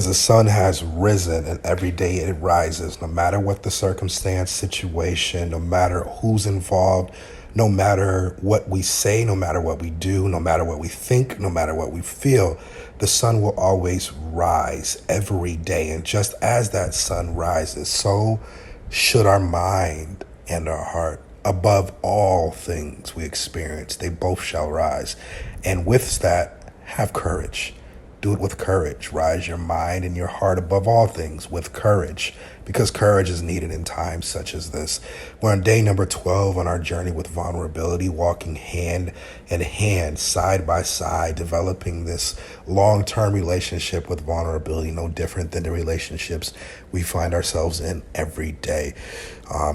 The sun has risen, and every day it rises, no matter what the circumstance, situation, no matter who's involved, no matter what we say, no matter what we do, no matter what we think, no matter what we feel, the sun will always rise every day. And just as that sun rises, so should our mind and our heart. Above all things we experience, they both shall rise. And with that, have courage. Do it with courage. Rise your mind and your heart above all things with courage, because courage is needed in times such as this. We're on day number 12 on our journey with vulnerability, walking hand in hand, side by side, developing this long-term relationship with vulnerability, no different than the relationships we find ourselves in every day.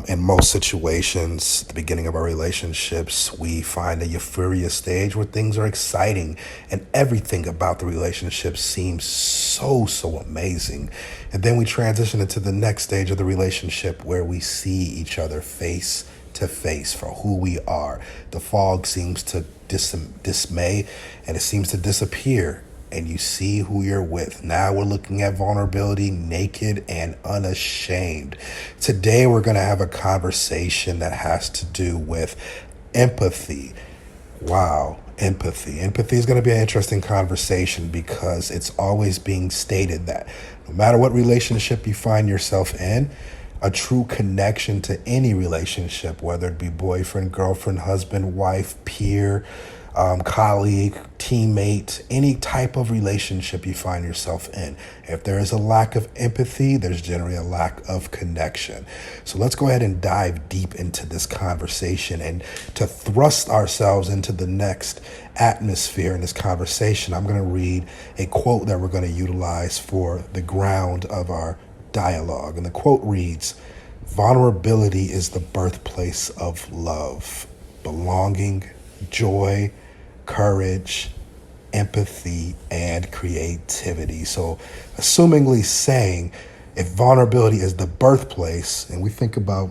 In most situations, the beginning of our relationships, we find a euphoria stage where things are exciting and everything about the relationship seems so amazing. And then we transition into the next stage of the relationship where we see each other face to face for who we are. The fog seems to dismay and it seems to disappear, and you see who you're with. Now we're looking at vulnerability, naked and unashamed. Today we're going to have a conversation that has to do with empathy. Wow, empathy. Empathy is going to be an interesting conversation because it's always being stated that no matter what relationship you find yourself in, a true connection to any relationship, whether it be boyfriend, girlfriend, husband, wife, peer, colleague, teammate, any type of relationship you find yourself in. If there is a lack of empathy, there's generally a lack of connection. So let's go ahead and dive deep into this conversation. And to thrust ourselves into the next atmosphere in this conversation, I'm going to read a quote that we're going to utilize for the ground of our dialogue. And the quote reads, "Vulnerability is the birthplace of love, belonging, joy, courage, empathy, and creativity." So, assumingly saying, if vulnerability is the birthplace, and we think about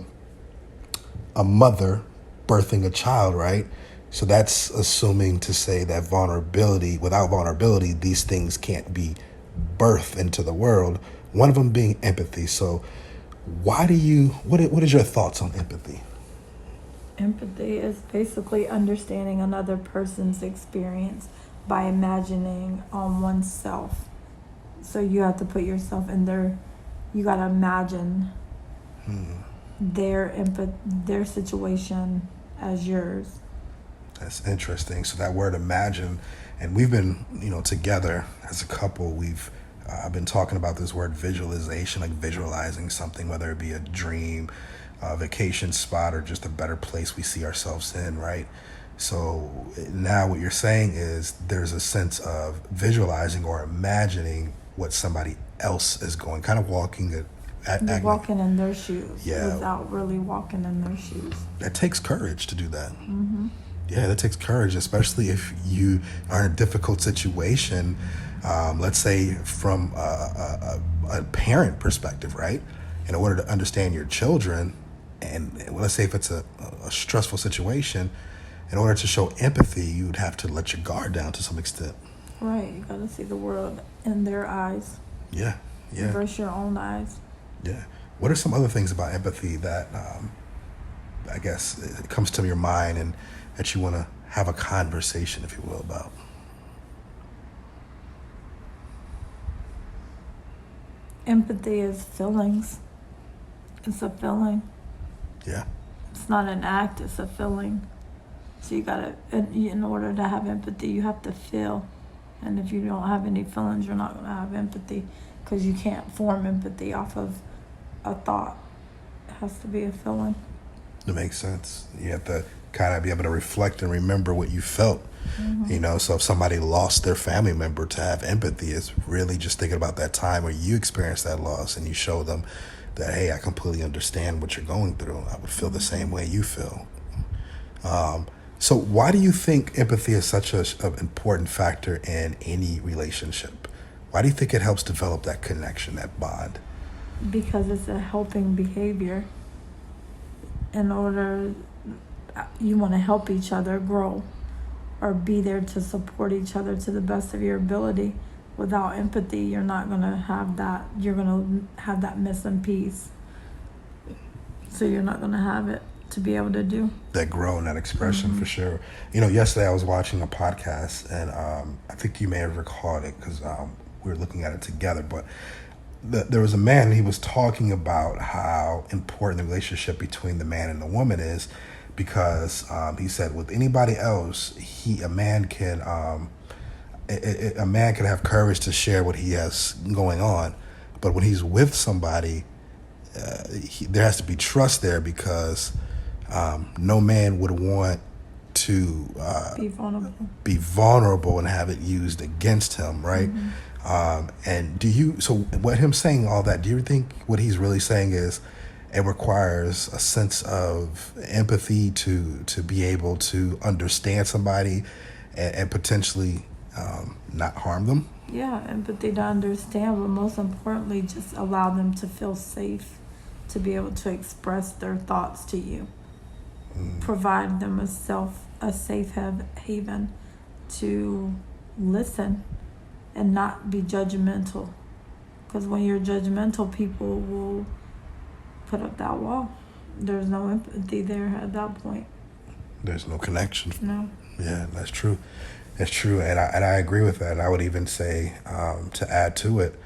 a mother birthing a child, right? So that's assuming to say that vulnerability, without vulnerability, these things can't be birthed into the world. One of them being empathy. So, what is your thoughts on empathy? Empathy is basically understanding another person's experience by imagining on oneself. So you have to put yourself in you got to imagine their situation as yours. That's interesting. So that word imagine, and we've been, together as a couple, we've I've been talking about this word visualization, like visualizing something, whether it be a dream, a vacation spot, or just a better place we see ourselves in, right? So now what you're saying is there's a sense of visualizing or imagining what somebody else is going, kind of walking it. You're walking in their shoes without Yeah, really walking in their shoes. that takes courage to do that. Yeah, that takes courage, especially if you are in a difficult situation. Let's say from a parent perspective, right? In order to understand your children, and let's say if it's a stressful situation, in order to show empathy, you'd have to let your guard down to some extent. Right, you got to see the world in their eyes. Yeah, yeah, Versus your own eyes. yeah. What are some other things about empathy that I guess it comes to your mind and that you want to have a conversation, if you will, about? Empathy is feelings. It's a feeling. Yeah. It's not an act, it's a feeling. So you gotta, in order to have empathy, you have to feel. And if you don't have any feelings, you're not gonna have empathy, because you can't form empathy off of a thought. It has to be a feeling. That makes sense. You have to kind of be able to reflect and remember what you felt. So if somebody lost their family member, to have empathy is really just thinking about that time where you experienced that loss and you show them that, hey, I completely understand what you're going through. I would feel the same way you feel. So why do you think empathy is such an important factor in any relationship? Why do you think it helps develop that connection, that bond? Because it's a helping behavior. In order, you want to help each other grow or be there to support each other to the best of your ability. Without empathy, you're not going to have that. You're going to have that missing piece. So you're not going to have it to be able to do. That grow and that expression for sure. You know, yesterday I was watching a podcast, and I think you may have recalled it because we were looking at it together. But there was a man, he was talking about how important the relationship between the man and the woman is, because he said with anybody else, a man can have courage to share what he has going on, but when he's with somebody, there has to be trust there, because no man would want to Be vulnerable. and have it used against him, right? And so what him saying all that, do you think what he's really saying is it requires a sense of empathy to be able to understand somebody and potentially not harm them? Yeah, empathy to understand, but most importantly, just allow them to feel safe to be able to express their thoughts to you. Provide them a safe haven to listen and not be judgmental. Because when you're judgmental, people will put up that wall. There's no empathy there at that point. There's no connection. No. Yeah, that's true. That's true, and I agree with that. And I would even say, to add to it,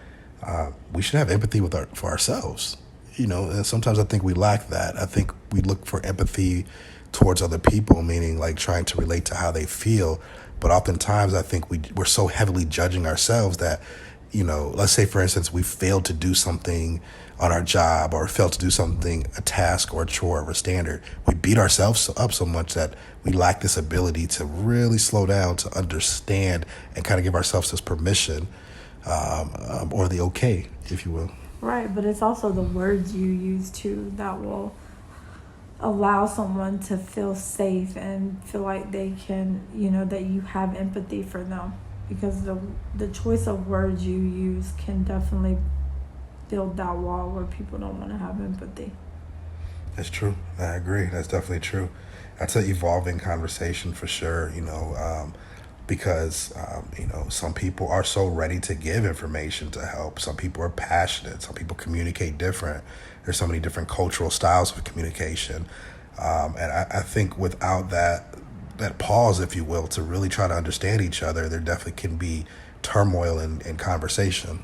we should have empathy for ourselves. You know, and sometimes I think we lack that. I think we look for empathy towards other people, meaning like trying to relate to how they feel. But oftentimes I think we're so heavily judging ourselves that, you know, let's say, for instance, we failed to do something on our job or failed to do something, a task or a chore or a standard. We beat ourselves up so much that we lack this ability to really slow down, to understand and kind of give ourselves this permission or the okay, if you will. Right, but it's also the words you use too that will allow someone to feel safe and feel like they can, you know, that you have empathy for them. Because the choice of words you use can definitely build that wall where people don't want to have empathy. That's true. I agree. That's definitely true. That's an evolving conversation for sure, you know, because, you know, some people are so ready to give information to help. Some people are passionate. Some people communicate different. There's so many different cultural styles of communication. And I think without that pause, if you will, to really try to understand each other, there definitely can be turmoil in conversation,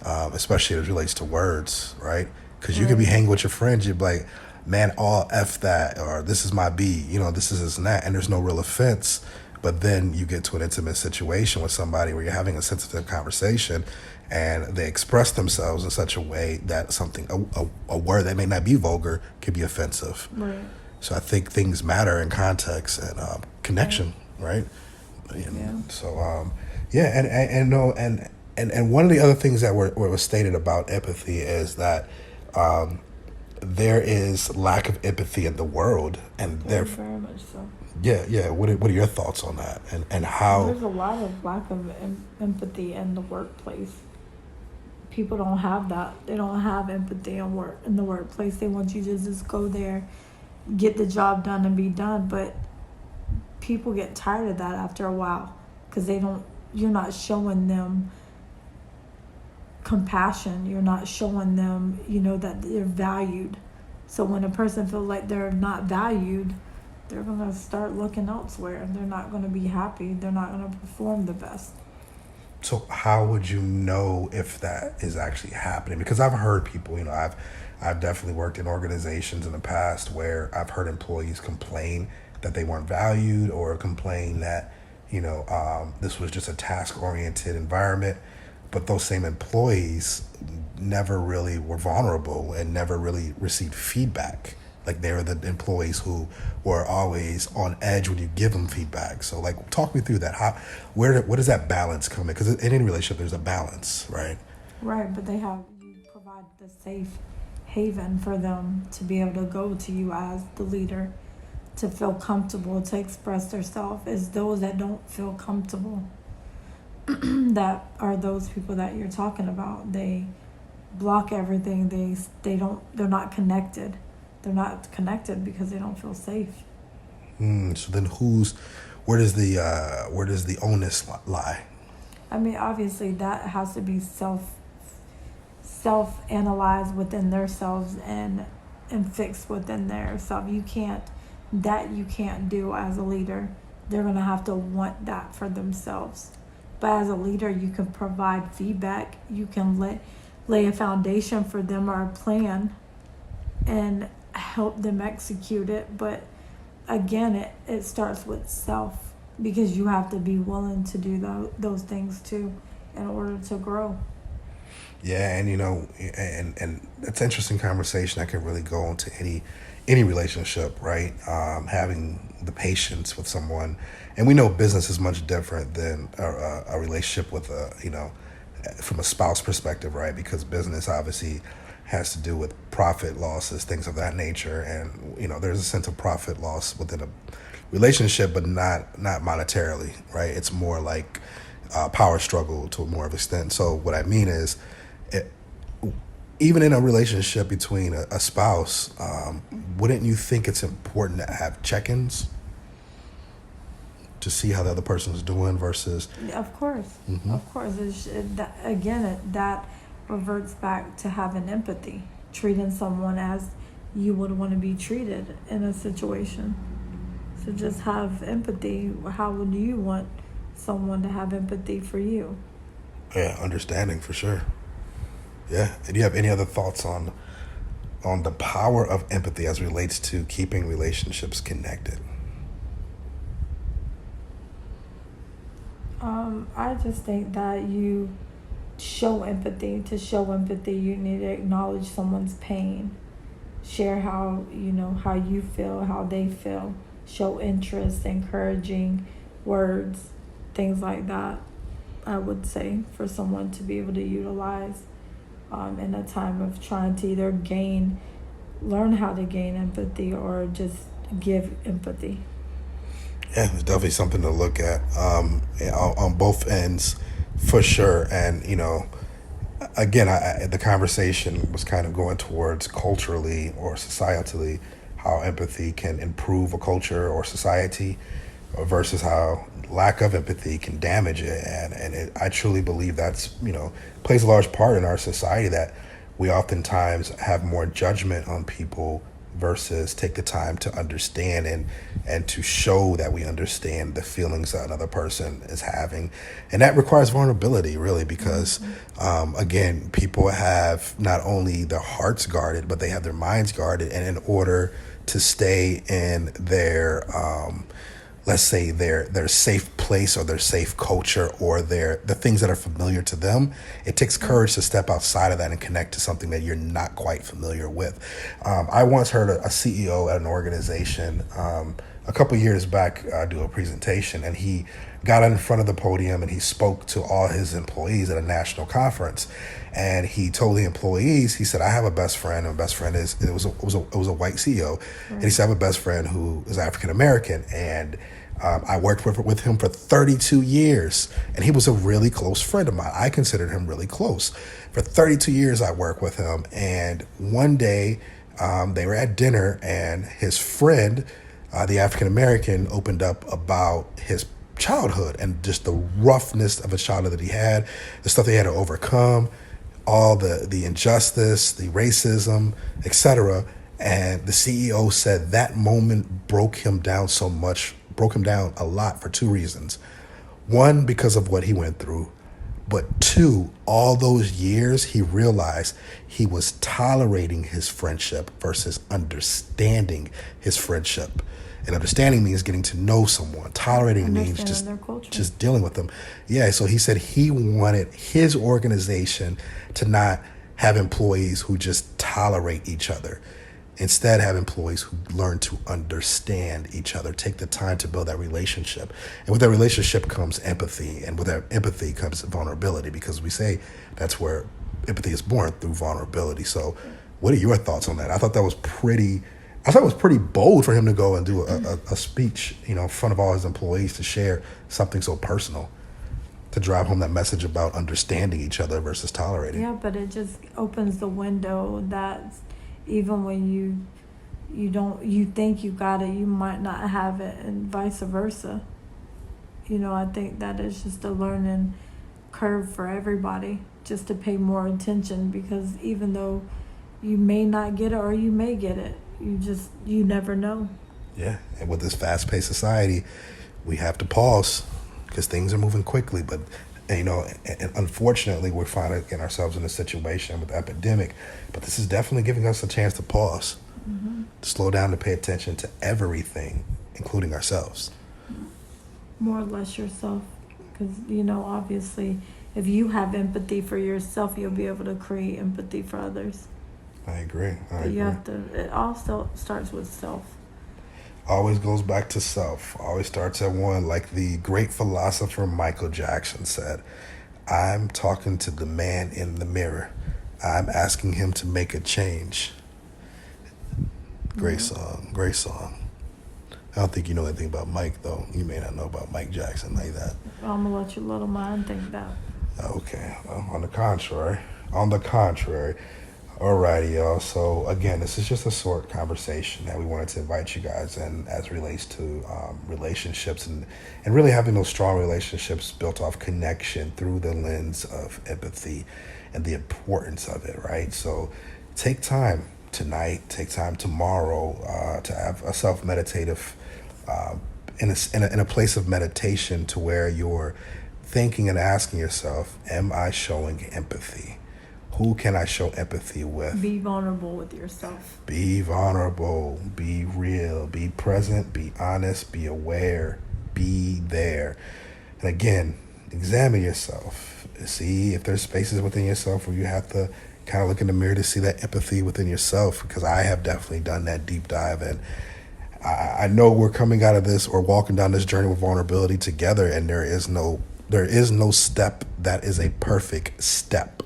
especially as it relates to words, right? Because you could be hanging with your friends, you'd be like, man, all F that, or this is my B, you know, this is this and that, and there's no real offense. But then you get to an intimate situation with somebody where you're having a sensitive conversation and they express themselves in such a way that a word that may not be vulgar could be offensive. Right. So I think things matter in context and connection, right? Yeah. So and one of the other things that was stated about empathy is that there is lack of empathy in the world, and therefore, very much so. yeah. What are your thoughts on that, and how? There's a lot of lack of empathy in the workplace. People don't have that. They don't have empathy in the workplace. They want you to just go there, get the job done, and be done. But people get tired of that after a while because you're not showing them compassion. You're not showing them, you know, that they're valued. So when a person feels like they're not valued, they're going to start looking elsewhere. They're not going to be happy. They're not going to perform the best. So how would you know if that is actually happening? Because I've heard people, you know, I've definitely worked in organizations in the past where I've heard employees complain that they weren't valued, or complain that, you know, this was just a task-oriented environment. But those same employees never really were vulnerable and never really received feedback. Like, they were the employees who were always on edge when you give them feedback. So, like, talk me through that. Where does that balance come in? Because in any relationship, there's a balance, right? Right, but you provide the safe haven for them to be able to go to you as the leader, to feel comfortable, to express themselves. It's those that don't feel comfortable that are those people that you're talking about. They block everything. They're not connected. They're not connected because they don't feel safe. So then where does the onus lie? I mean, obviously that has to be self analyzed within themselves and fixed within their self. You can't do as a leader. They're gonna have to want that for themselves. But as a leader, you can provide feedback. You can lay a foundation for them or a plan and help them execute it. But again, it starts with self, because you have to be willing to do those things too in order to grow. Yeah, and and it's an interesting conversation that can really go into any relationship, right? Having the patience with someone, and we know business is much different than a relationship with from a spouse perspective, right? Because business obviously has to do with profit losses, things of that nature, and there's a sense of profit loss within a relationship, but not monetarily, right? It's more like power struggle to more of an extent. So what I mean is, it, even in a relationship between a spouse, wouldn't you think it's important to have check-ins to see how the other person's doing versus? Of course, of course. That reverts back to having empathy, treating someone as you would want to be treated in a situation. So just have empathy. How would you want someone to have empathy for you? Yeah, understanding for sure. Yeah. And do you have any other thoughts on the power of empathy as it relates to keeping relationships connected? I just think that you show empathy. To show empathy, you need to acknowledge someone's pain, share how you feel, how they feel, show interest, encouraging words, things like that. I would say for someone to be able to utilize in a time of trying to either learn how to gain empathy or just give empathy. Yeah, it's definitely something to look at on both ends, for sure. And again, the conversation was kind of going towards culturally or societally how empathy can improve a culture or society, versus how lack of empathy can damage it. And I truly believe that's plays a large part in our society, that we oftentimes have more judgment on people versus take the time to understand and to show that we understand the feelings that another person is having. And that requires vulnerability, really, because again, people have not only their hearts guarded, but they have their minds guarded. And in order to stay in their let's say their safe place or their safe culture or the things that are familiar to them, it takes courage to step outside of that and connect to something that you're not quite familiar with. I once heard a CEO at an organization a couple years back do a presentation, and he got in front of the podium and he spoke to all his employees at a national conference. And he told the employees, he said, I have a best friend, and best friend it was a white CEO. Right. And he said, I have a best friend who is African American, and I worked with him for 32 years, and he was a really close friend of mine. I considered him really close. For 32 years, I worked with him, and one day they were at dinner, and his friend, the African American, opened up about his childhood and just the roughness of his childhood that he had, the stuff they had to overcome, all the injustice, the racism, etc. And the CEO said that moment broke him down a lot for two reasons. One, because of what he went through, but two, all those years he realized he was tolerating his friendship versus understanding his friendship. And understanding means getting to know someone. Tolerating means just dealing with them. Yeah, so he said he wanted his organization to not have employees who just tolerate each other. Instead, have employees who learn to understand each other, take the time to build that relationship. And with that relationship comes empathy. And with that empathy comes vulnerability, because we say that's where empathy is born, through vulnerability. So what are your thoughts on that? I thought it was pretty bold for him to go and do a speech, in front of all his employees, to share something so personal, to drive home that message about understanding each other versus tolerating. Yeah, but it just opens the window that even when you think you got it, you might not have it, and vice versa. I think that is just a learning curve for everybody just to pay more attention, because even though you may not get it or you may get it, you never know. Yeah, and with this fast-paced society, we have to pause because things are moving quickly. But and unfortunately, we're finding ourselves in a situation with the epidemic. But this is definitely giving us a chance to pause, to slow down, to pay attention to everything, including ourselves. More or less yourself, because obviously, if you have empathy for yourself, you'll be able to create empathy for others. I agree. But you have to. It all starts with self. Always goes back to self. Always starts at one. Like the great philosopher Michael Jackson said, I'm talking to the man in the mirror. I'm asking him to make a change. Great song. Great song. I don't think you know anything about Mike, though. You may not know about Mike Jackson like that. I'm going to let your little mind think that. Okay. Well, on the contrary. Alrighty, y'all. So again, this is just a short conversation that we wanted to invite you guys in as it relates to relationships and really having those strong relationships built off connection through the lens of empathy and the importance of it, right? So take time tonight, take time tomorrow to have a self-meditative, in a place of meditation to where you're thinking and asking yourself, am I showing empathy? Who can I show empathy with? Be vulnerable with yourself. Be vulnerable. Be real. Be present. Be honest. Be aware. Be there. And again, examine yourself. See if there's spaces within yourself where you have to kind of look in the mirror to see that empathy within yourself, because I have definitely done that deep dive. And I know we're coming out of this or walking down this journey with vulnerability together, and there is no step that is a perfect step.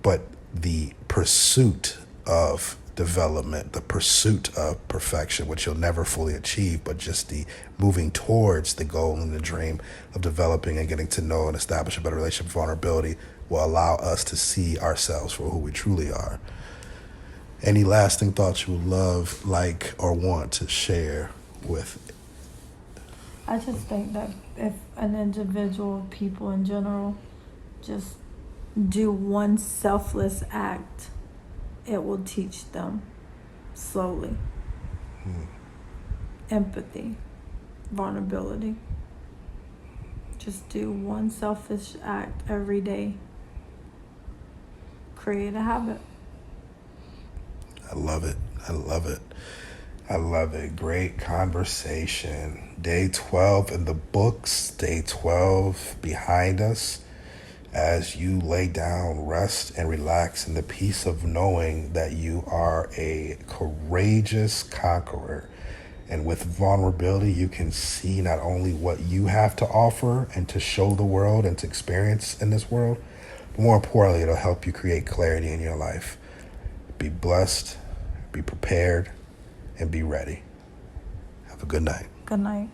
But the pursuit of development, the pursuit of perfection, which you'll never fully achieve, but just the moving towards the goal and the dream of developing and getting to know and establish a better relationship with vulnerability will allow us to see ourselves for who we truly are. Any lasting thoughts you would love, like, or want to share with? I just think that if an individual, people in general, just do one selfless act, it will teach them slowly. Empathy, vulnerability. Just do one selfish act every day. Create a habit. I love it. Great conversation. Day 12 in the books, day 12 behind us. As you lay down, rest, and relax in the peace of knowing that you are a courageous conqueror. And with vulnerability, you can see not only what you have to offer and to show the world and to experience in this world, but more importantly, it'll help you create clarity in your life. Be blessed, be prepared, and be ready. Have a good night. Good night.